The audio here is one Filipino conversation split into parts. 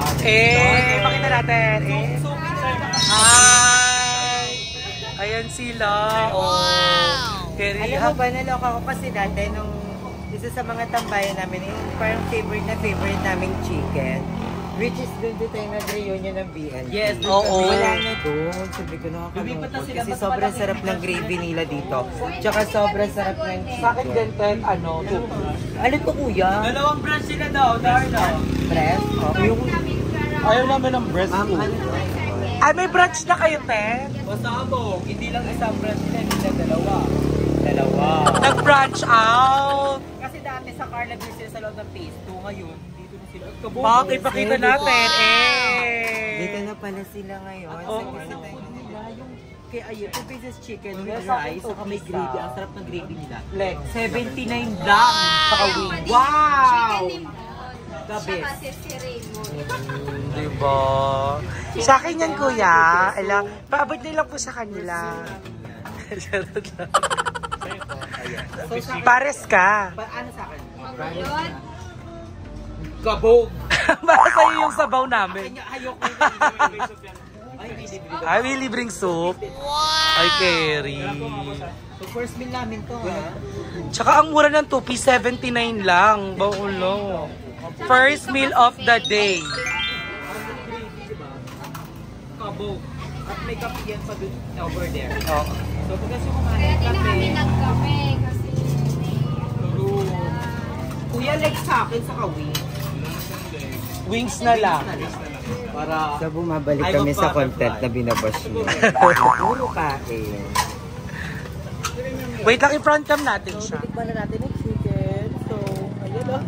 Pakita natin. Hi! Ayan sila. Wow! Alam mo ba, naloka ko kasi dati nung isa sa mga tambayan namin, yung parang favorite naming chicken. Which is doon tayo nag-reunion ng BN. Yes, oo. Wala na doon. Sabi ko nakakalungkot. Kasi sobrang sarap ng gravy nila dito. Tsaka sobrang sarap ng chicken. Bakit ganito? Ano to kuya? Dalawang branch sila daw, Darla. Breast? Ayaw namin ng breast food. Ay, may branch na kayo, Ten? Pasabog, hindi lang isang branch nila, hindi lang dalawa. Nag-branch out. Kasi dati sa Carla Beer sila sa loob ng phase 2, ngayon, dito na sila. Bak, ipakita natin. Dito na pala sila ngayon. Kaya ayun, 2 pieces chicken with rice, saka may gravy. Ang sarap ng gravy nila. Like, 79 lang. Saka wing. wow! The best. Diba? Sa akin yan, kuya. Alam, paabot nila po sa kanila. Pares ka. Ano sa akin? Kabog. Para sa'yo yung sabaw namin. Ayoko. Ay, may libreng soup. Wow! Ay, Kerry. So, first meal namin to, ha? Tsaka ang mura ng 2 piece, 79 lang. Baulo. First meal of the day. Kabog. At may kape yan pa dun over there. Oh. So, pagkas yung kumain ng kape. nagkape kasi Kuya, like sa akin sa kawing. Wings na lang. Para... So bumabalik kami sa content na binabash niyo. Puro kain. Wait lang, i-front cam natin siya. Tikman na natin yung chicken. So, ayun o.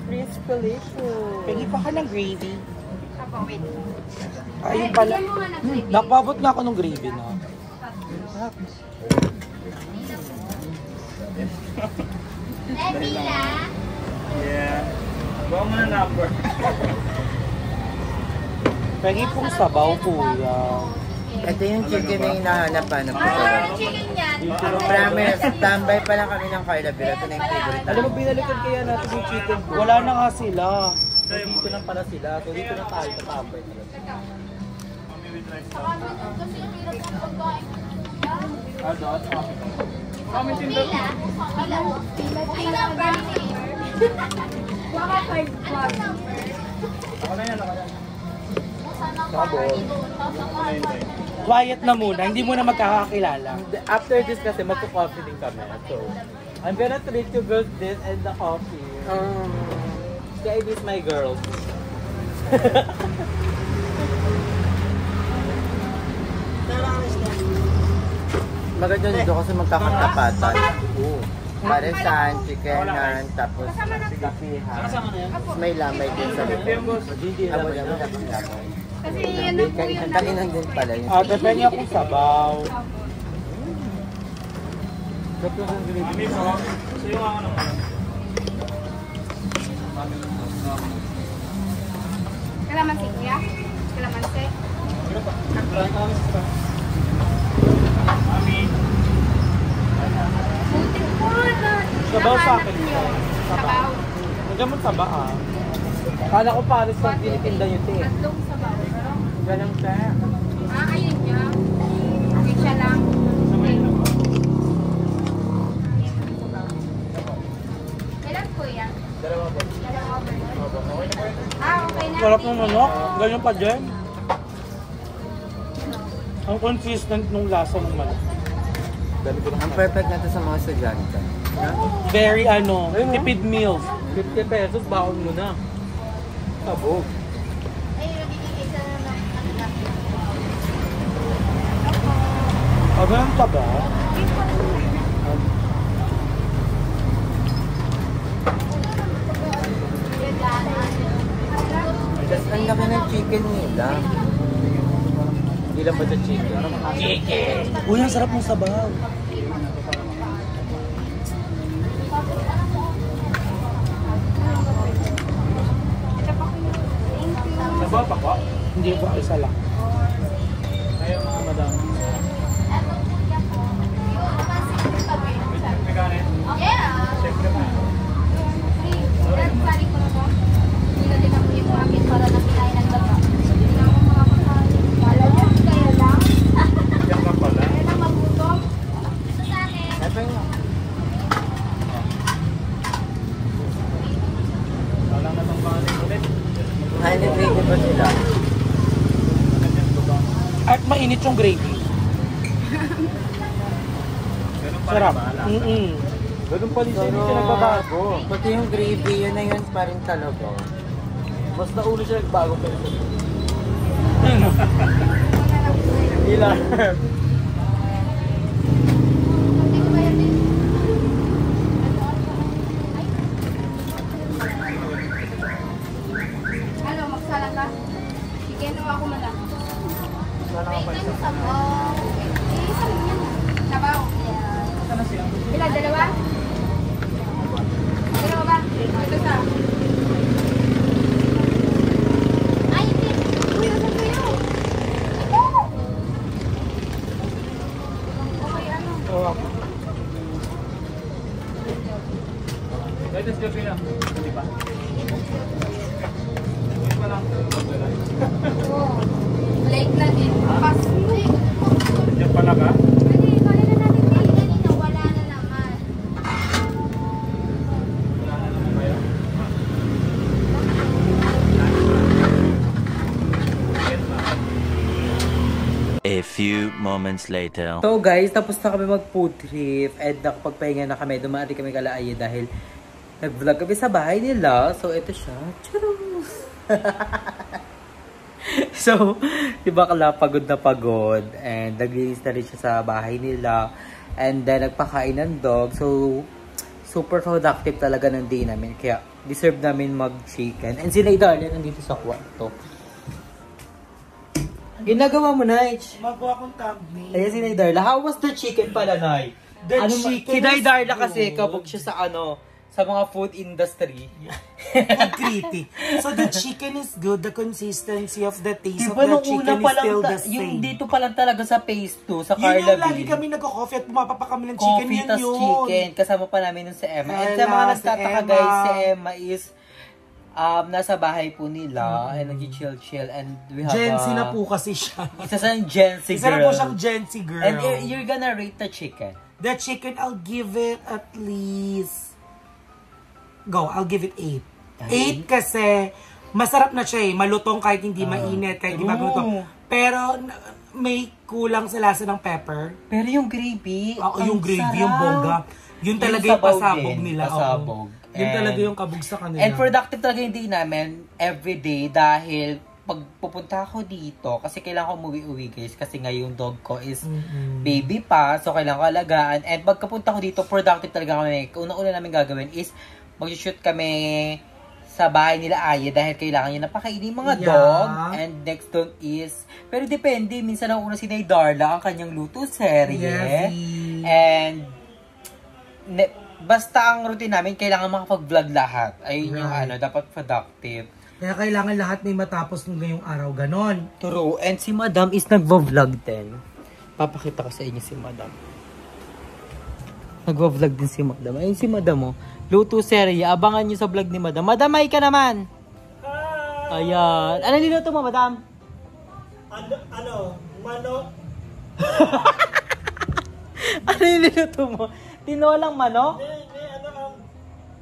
Crispalicious. Pili pa ka ng gravy. wait. Ayun pala. Nakpabot na ako ng gravy na. Pila. Yeah. Bawa mo na number. Pwede pong sabaw, kuya. Ito yung chicken na hinahanap pa na po. Chicken yan. Promise, tambay pa lang kami ng Carla Beer. Ito na yung favorite Alam mo, binalikan kaya natin yung chicken ko. Wala na nga sila. So, dito na pala sila. So, dito na tayo sa tambay. Kasi ang hirap ng pagkain. Pila. Pila ba? Baka card pa. Ako na yan, ako na yan. Quiet na muna, hindi mo na magkakakilala. After this kasi magko-coffee din kami. So, I'm gonna treat you girls this and the coffee. Kaya this my girls. Maganda dito kasi magkakatapatan. Paresan, chickenan, tapos kapihan. May lamay din sa likod. Abo naman ako lamay. Kasi ano po yun. Kainan din pala yun. Depende akong sabaw. Kalamansi kuya? Kalamansi? Sabaw sa akin. Sabaw. Nagamon saba ah. Kala ko pares na tinitinda nyo te. Tatlong sabaw. Ganang te. Ayun niya. Okay siya lang. Kailan po yan? Dalawa po. Okay na. Sarap ng manok. Ganyan pa dyan. Ang consistent nung lasa ng manok. Ang perfect na to sa mga estudyante. Very tipid meals. 50 pesos, baon mo na. Sabog. Ay, nabibigay sa ano lang. Ganun pa ba? Tapos ang laki ng chicken nila. Hindi lang ba sa chicken? Uy, ang sarap ng sabaw. Sabaw pa ko? Hindi ba isa lang. Ayaw mga madam. May kanin? Yeah. Siyempre pa. Balik ko na po. Hindi na din ako yung akin para na kinain ba sila? At mainit yung gravy. Sarap. Ganun pa rin siya, hindi siya nagbabago. Pati yung gravy, yun na yun pa rin talaga. Mas nauna siya nagbago pa rin. Ilan? Ano, magsala ka? Sige, nawa ako man lang. Wait lang sa sabaw. Isang yan. Sabaw. Ilan, dalawa? Dalawa ba? Ito sa. Ay, hindi. Uy, usan ko yun. Ito. Okay, ano? Latest gabi na. Di ba? Oo. Late na din. Bukas. Diyan pala ka? Hindi, kaya na natin din. Kanina, wala na naman. A few moments later. So guys, tapos na kami mag-food trip and nakapagpahinga na kami. Dumari kami Kalaaya dahil nag-vlog kami sa bahay nila. So ito siya. Charus! So, diba kala pagod na pagod. And naglinis na rin siya sa bahay nila. And then nagpakain ng dog. So, super productive talaga ng day namin. Kaya deserve namin mag-chicken. And si Darlene nandito sa kwarto. Ginagawa mo, Nige. Magawa akong thumbnail. Ayan si Darla. How was the chicken pala, Nay? The Si chicken Darla is kasi good. kabog siya sa sa mga food industry. Food critic. So the chicken is good. The consistency of the taste Diba of the nung chicken una is pa lang, still the yung same. dito pa lang talaga sa phase 2, sa Yun Carla yung lagi kami nagko-coffee at pumapapa kami ng chicken. Coffee Yan tas yun. chicken. Kasama pa namin nun si Emma. And Ella, sa mga si nagtataka Emma. guys, si Emma is nasa bahay po nila and nag-chill-chill and we have Gen Z na po kasi siya. Isa sa Gen Z Isa na girl. po siyang Gen Z girl. And you're gonna rate the chicken. The chicken, I'll give it at least... Go, I'll give it 8. 8 kasi masarap na siya eh. Malutong kahit hindi mainit, kahit hindi maglutong. Pero may kulang sa lasa ng pepper. Pero yung gravy, Oo, ang yung gravy, sarap. yung bongga. Yun talaga yung sabaw pasabog din, nila. pasabog. Oo. Yun talaga yung kabog sa kanila. And productive talaga yung day namin everyday dahil pag pupunta ako dito, kasi kailangan ko umuwi-uwi guys, kasi nga yung dog ko is baby pa, so kailangan ko alagaan. And pagkapunta ko dito, productive talaga kami. Una-una namin gagawin is mag-shoot kami sa bahay nila Aya dahil kailangan niya napakainin mga dog. And next doon is, pero depende, minsan ang una si Darla ang kanyang luto serye. Yes. And basta ang routine namin, kailangan makapag-vlog lahat. Ayun yung dapat productive. Kaya kailangan lahat may matapos ng ngayong araw, ganon. True. And si Madam is nagvo-vlog din. Papakita ko sa inyo si Madam. Nagvo-vlog din si Madam. Ayun si Madam, oh. Luto serye. Abangan nyo sa vlog ni Madam. Madam, hi ka naman! Hi! Ayan. Ano niluto mo, Madam? Manok. Ano yung niluto mo? Tinolang manok?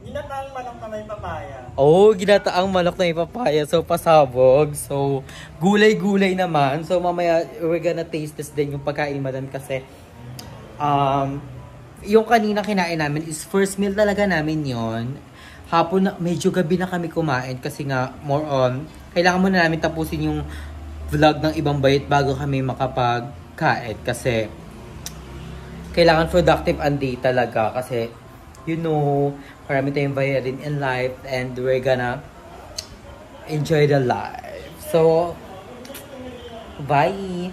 Ginataang manok na may papaya. Oh, ginataang manok na may papaya. So, pasabog. So, gulay-gulay naman. So, mamaya, we're gonna taste this din yung pagkain ni Madam kasi yung kanina kinain namin is first meal talaga namin yon. Hapon na, medyo gabi na kami kumain kasi nga more on, kailangan muna namin tapusin yung vlog ng Ibang Bayit bago kami makapagkain kasi kailangan productive ang day talaga kasi you know, marami tayong bayarin in life and we're gonna enjoy the life. So, bye!